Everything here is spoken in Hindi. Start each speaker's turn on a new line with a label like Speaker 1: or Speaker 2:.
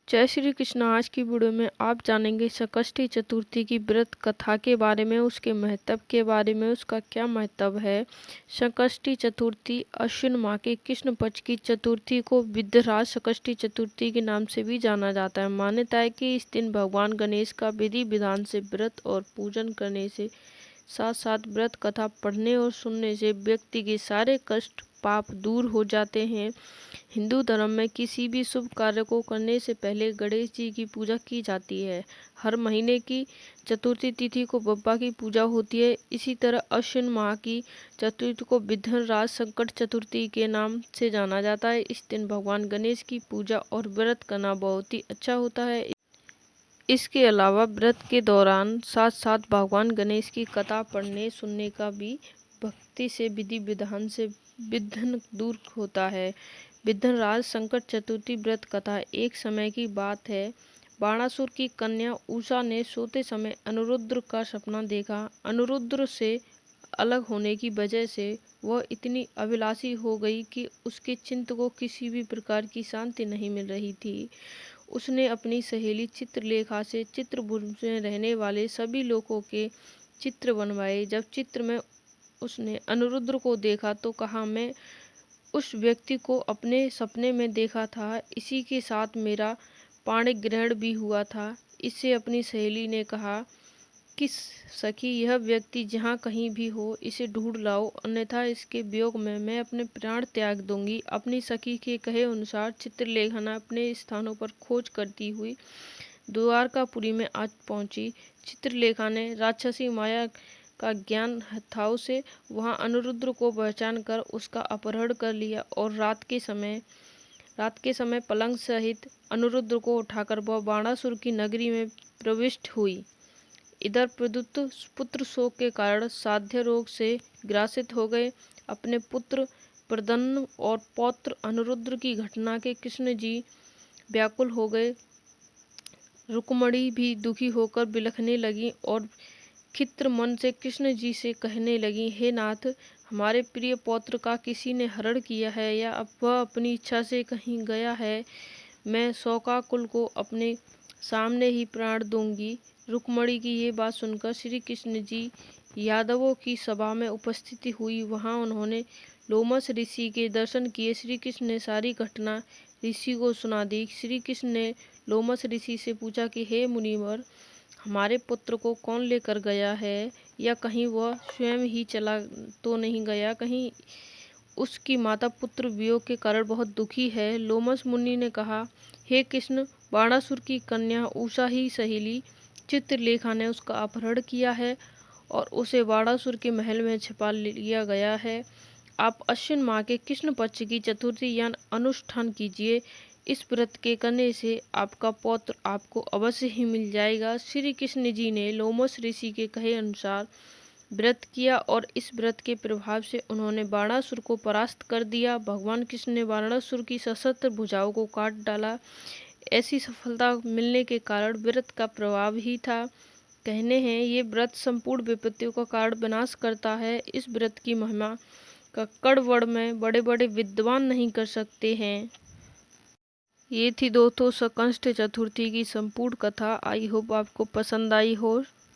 Speaker 1: जय श्री कृष्ण। आज की वीडियो में आप जानेंगे संकष्टी चतुर्थी की व्रत कथा के बारे में, उसके महत्व के बारे में, उसका क्या महत्व है। संकष्टी चतुर्थी अश्विन माह के कृष्ण पक्ष की चतुर्थी को विद्यराज संकष्टी चतुर्थी के नाम से भी जाना जाता है। मान्यता है कि इस दिन भगवान गणेश का विधि विधान से व्रत और पूजन करने से साथ साथ व्रत कथा पढ़ने और सुनने से व्यक्ति के सारे कष्ट पाप दूर हो जाते हैं। हिंदू धर्म में किसी भी शुभ कार्य को करने से पहले गणेश जी की पूजा की जाती है। हर महीने की चतुर्थी तिथि को बप्पा की पूजा होती है। इसी तरह अश्विन माह की चतुर्थी को विघ्नराज संकट चतुर्थी के नाम से जाना जाता है। इस दिन भगवान गणेश की पूजा और व्रत करना बहुत ही अच्छा होता है। इसके अलावा व्रत के दौरान साथ साथ भगवान गणेश की कथा पढ़ने सुनने का भी भक्ति से विधि विधान से विघ्न दूर होता है। विघ्नराज संकट चतुर्थी व्रत कथा एक समय की बात है। बाणासुर की कन्या उषा ने सोते समय अनिरुद्ध का सपना देखा। अनिरुद्ध से अलग होने की वजह से वह इतनी अभिलाषी हो गई कि उसके चित्त को किसी भी प्रकार की शांति नहीं मिल रही थी। उसने अपनी सहेली चित्रलेखा से चित्रभूमि में रहने वाले सभी लोगों के चित्र बनवाए। जब चित्र में उसने अनिरुद्ध को देखा तो कहा, मैं उस व्यक्ति को अपने सपने में देखा था, इसी के साथ मेरा पाणी ग्रहण भी हुआ था। इससे अपनी सहेली ने कहा कि सखी, यह व्यक्ति जहाँ कहीं भी हो इसे ढूंढ लाओ, अन्यथा इसके वियोग में मैं अपने प्राण त्याग दूंगी। अपनी सखी के कहे अनुसार चित्रलेखा अपने स्थानों पर खोज करती हुई द्वारकापुरी में आज पहुंची। चित्रलेखा ने राक्षसी माया का ज्ञान था उसे। वहां अनिरुद्ध को पहचान कर उसका अपहरण कर लिया और रात के समय पलंग सहित अनिरुद्ध को उठाकर वह बाणासुर की नगरी में प्रविष्ट हुई। इधर प्रद्युत पुत्र शोक के कारण साध्य रोग से ग्रासित हो गए। अपने पुत्र प्रद्युम्न और पौत्र अनिरुद्ध की घटना के कृष्ण जी व्याकुल हो गए। रुक्मणी भी दुखी होकर बिलखने लगी और खिन्न मन से कृष्ण जी से कहने लगी, हे नाथ, हमारे प्रिय पौत्र का किसी ने हरण किया है या अब वह अपनी इच्छा से कहीं गया है। मैं शोकाकुल को अपने सामने ही प्राण दूंगी। रुक्मणी की ये बात सुनकर श्री कृष्ण जी यादवों की सभा में उपस्थिति हुई। वहां उन्होंने लोमस ऋषि के दर्शन किए। श्री कृष्ण ने सारी घटना ऋषि को सुना दी। श्री कृष्ण ने लोमस ऋषि से पूछा कि हे मुनिवर, हमारे पुत्र को कौन लेकर गया है, या कहीं वह स्वयं ही चला तो नहीं गया। कहीं उसकी माता पुत्र वियोग के कारण बहुत दुखी है। लोमस मुनि ने कहा, हे कृष्ण, बाणासुर की कन्या उषा ही सहेली चित्रलेखा ने उसका अपहरण किया है और उसे बाणासुर के महल में छिपा लिया गया है। आप अश्विन माह के कृष्ण पक्ष की चतुर्थी यान अनुष्ठान कीजिए। इस व्रत के करने से आपका पौत्र आपको अवश्य ही मिल जाएगा। श्री कृष्ण जी ने लोमस ऋषि के कहे अनुसार व्रत किया और इस व्रत के प्रभाव से उन्होंने बाणासुर को परास्त कर दिया। भगवान कृष्ण ने बाणासुर की सशस्त्र भुजाओं को काट डाला। ऐसी सफलता मिलने के कारण व्रत का प्रभाव ही था। कहने हैं ये व्रत संपूर्ण विपत्तियों का कारण विनाश करता है। इस व्रत की महिमा का कड़वड़ में बड़े बड़े विद्वान नहीं कर सकते हैं। ये थी दोस्तों संकष्टी चतुर्थी की संपूर्ण कथा। आई होप आपको पसंद आई हो।